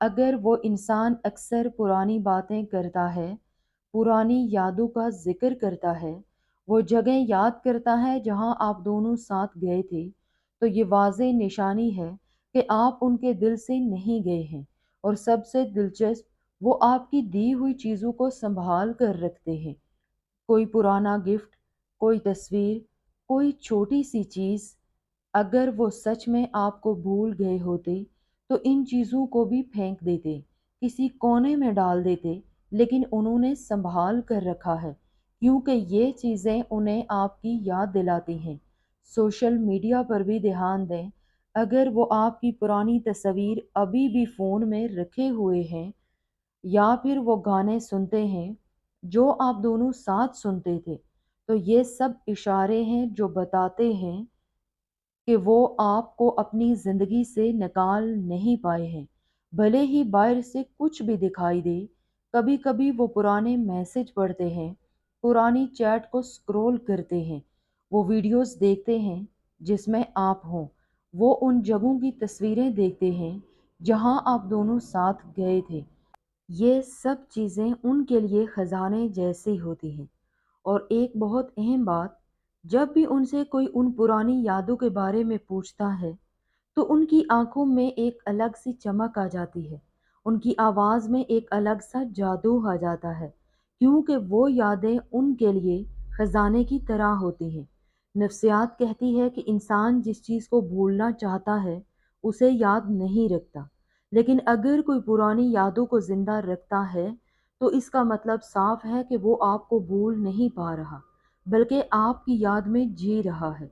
اگر وہ انسان اکثر پرانی باتیں کرتا ہے، پرانی یادوں کا ذکر کرتا ہے، وہ جگہ یاد کرتا ہے جہاں آپ دونوں ساتھ گئے تھے، تو یہ واضح نشانی ہے کہ آپ ان کے دل سے نہیں گئے ہیں، اور سب سے دلچسپ، وہ آپ کی دی ہوئی چیزوں کو سنبھال کر رکھتے ہیں۔ کوئی پرانا گفٹ، کوئی تصویر، کوئی چھوٹی سی چیز۔ اگر وہ سچ میں آپ کو بھول گئے ہوتے تو ان چیزوں کو بھی پھینک دیتے، کسی کونے میں ڈال دیتے، لیکن انہوں نے سنبھال کر رکھا ہے کیونکہ یہ چیزیں انہیں آپ کی یاد دلاتی ہیں۔ سوشل میڈیا پر بھی دھیان دیں، اگر وہ آپ کی پرانی تصویر ابھی بھی فون میں رکھے ہوئے ہیں، یا پھر وہ گانے سنتے ہیں جو آپ دونوں ساتھ سنتے تھے، تو یہ سب اشارے ہیں جو بتاتے ہیں کہ وہ آپ کو اپنی زندگی سے نکال نہیں پائے ہیں، بھلے ہی باہر سے کچھ بھی دکھائی دے۔ کبھی کبھی وہ پرانے میسج پڑھتے ہیں، پرانی چیٹ کو سکرول کرتے ہیں، وہ ویڈیوز دیکھتے ہیں جس میں آپ ہوں، وہ ان جگہوں کی تصویریں دیکھتے ہیں جہاں آپ دونوں ساتھ گئے تھے۔ یہ سب چیزیں ان کے لیے خزانے جیسی ہوتی ہیں۔ اور ایک بہت اہم بات، جب بھی ان سے کوئی ان پرانی یادوں کے بارے میں پوچھتا ہے تو ان کی آنکھوں میں ایک الگ سی چمک آ جاتی ہے، ان کی آواز میں ایک الگ سا جادو آ جاتا ہے، کیونکہ وہ یادیں ان کے لیے خزانے کی طرح ہوتی ہیں۔ نفسیات کہتی ہے کہ انسان جس چیز کو بھولنا چاہتا ہے اسے یاد نہیں رکھتا، لیکن اگر کوئی پرانی یادوں کو زندہ رکھتا ہے تو اس کا مطلب صاف ہے کہ وہ آپ کو بھول نہیں پا رہا، بلکہ آپ کی یاد میں جی رہا ہے۔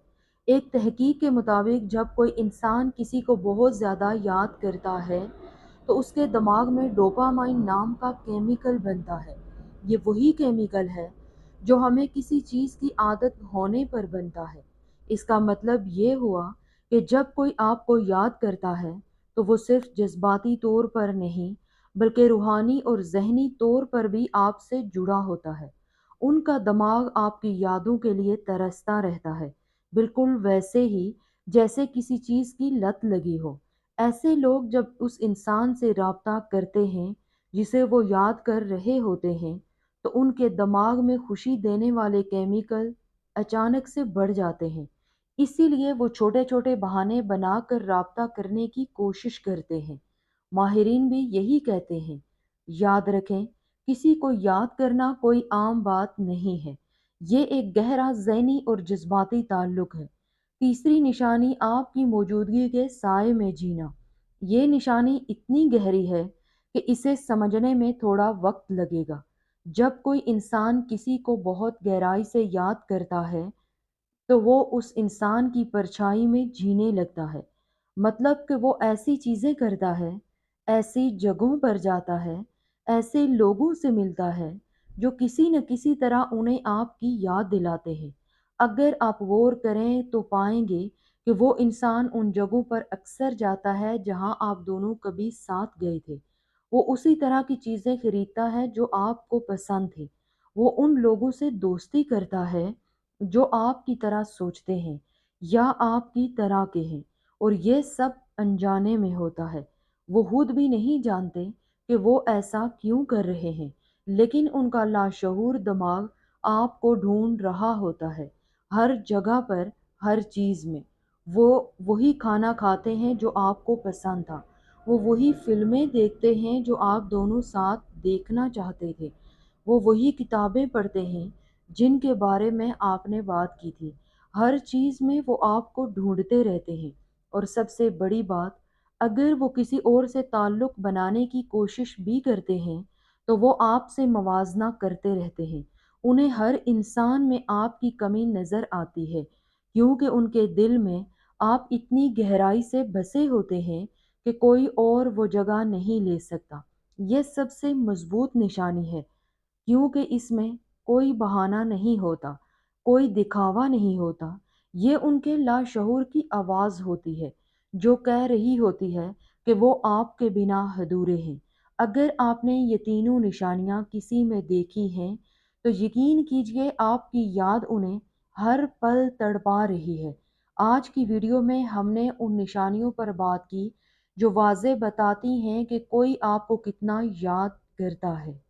ایک تحقیق کے مطابق جب کوئی انسان کسی کو بہت زیادہ یاد کرتا ہے تو اس کے دماغ میں ڈوپامائن نام کا کیمیکل بنتا ہے۔ یہ وہی کیمیکل ہے جو ہمیں کسی چیز کی عادت ہونے پر بنتا ہے۔ اس کا مطلب یہ ہوا کہ جب کوئی آپ کو یاد کرتا ہے تو وہ صرف جذباتی طور پر نہیں، بلکہ روحانی اور ذہنی طور پر بھی آپ سے جڑا ہوتا ہے۔ ان کا دماغ آپ کی یادوں کے لیے ترستا رہتا ہے، بالکل ویسے ہی جیسے کسی چیز کی لت لگی ہو۔ ایسے لوگ جب اس انسان سے رابطہ کرتے ہیں جسے وہ یاد کر رہے ہوتے ہیں تو ان کے دماغ میں خوشی دینے والے کیمیکل اچانک سے بڑھ جاتے ہیں، اسی لیے وہ چھوٹے چھوٹے بہانے بنا کر رابطہ کرنے کی کوشش کرتے ہیں۔ ماہرین بھی یہی کہتے ہیں۔ یاد رکھیں، کسی کو یاد کرنا کوئی عام بات نہیں ہے، یہ ایک گہرا ذہنی اور جذباتی تعلق ہے۔ تیسری نشانی، آپ کی موجودگی کے سائے میں جینا۔ یہ نشانی اتنی گہری ہے کہ اسے سمجھنے میں تھوڑا وقت لگے گا۔ جب کوئی انسان کسی کو بہت گہرائی سے یاد کرتا ہے تو وہ اس انسان کی پرچھائی میں جینے لگتا ہے، مطلب کہ وہ ایسی چیزیں کرتا ہے، ایسی جگہوں پر جاتا ہے، ایسے لوگوں سے ملتا ہے جو کسی نہ کسی طرح انہیں آپ کی یاد دلاتے ہیں۔ اگر آپ غور کریں تو پائیں گے کہ وہ انسان ان جگہوں پر اکثر جاتا ہے جہاں آپ دونوں کبھی ساتھ گئے تھے، وہ اسی طرح کی چیزیں خریدتا ہے جو آپ کو پسند تھی، وہ ان لوگوں سے دوستی کرتا ہے جو آپ کی طرح سوچتے ہیں یا آپ کی طرح کے ہیں، اور یہ سب انجانے میں ہوتا ہے۔ وہ خود بھی نہیں جانتے کہ وہ ایسا کیوں کر رہے ہیں، لیکن ان کا لاشعور دماغ آپ کو ڈھونڈ رہا ہوتا ہے، ہر جگہ پر، ہر چیز میں۔ وہ وہی کھانا کھاتے ہیں جو آپ کو پسند تھا، وہ وہی فلمیں دیکھتے ہیں جو آپ دونوں ساتھ دیکھنا چاہتے تھے، وہ وہی کتابیں پڑھتے ہیں جن کے بارے میں آپ نے بات کی تھی۔ ہر چیز میں وہ آپ کو ڈھونڈتے رہتے ہیں، اور سب سے بڑی بات، اگر وہ کسی اور سے تعلق بنانے کی کوشش بھی کرتے ہیں تو وہ آپ سے موازنہ کرتے رہتے ہیں۔ انہیں ہر انسان میں آپ کی کمی نظر آتی ہے، کیونکہ ان کے دل میں آپ اتنی گہرائی سے بسے ہوتے ہیں کہ کوئی اور وہ جگہ نہیں لے سکتا۔ یہ سب سے مضبوط نشانی ہے، کیونکہ اس میں کوئی بہانہ نہیں ہوتا، کوئی دکھاوا نہیں ہوتا، یہ ان کے لاشعور کی آواز ہوتی ہے جو کہہ رہی ہوتی ہے کہ وہ آپ کے بنا ادھورے ہیں۔ اگر آپ نے یہ تینوں نشانیاں کسی میں دیکھی ہیں تو یقین کیجئے آپ کی یاد انہیں ہر پل تڑپا رہی ہے۔ آج کی ویڈیو میں ہم نے ان نشانیوں پر بات کی جو واضح بتاتی ہیں کہ کوئی آپ کو کتنا یاد کرتا ہے۔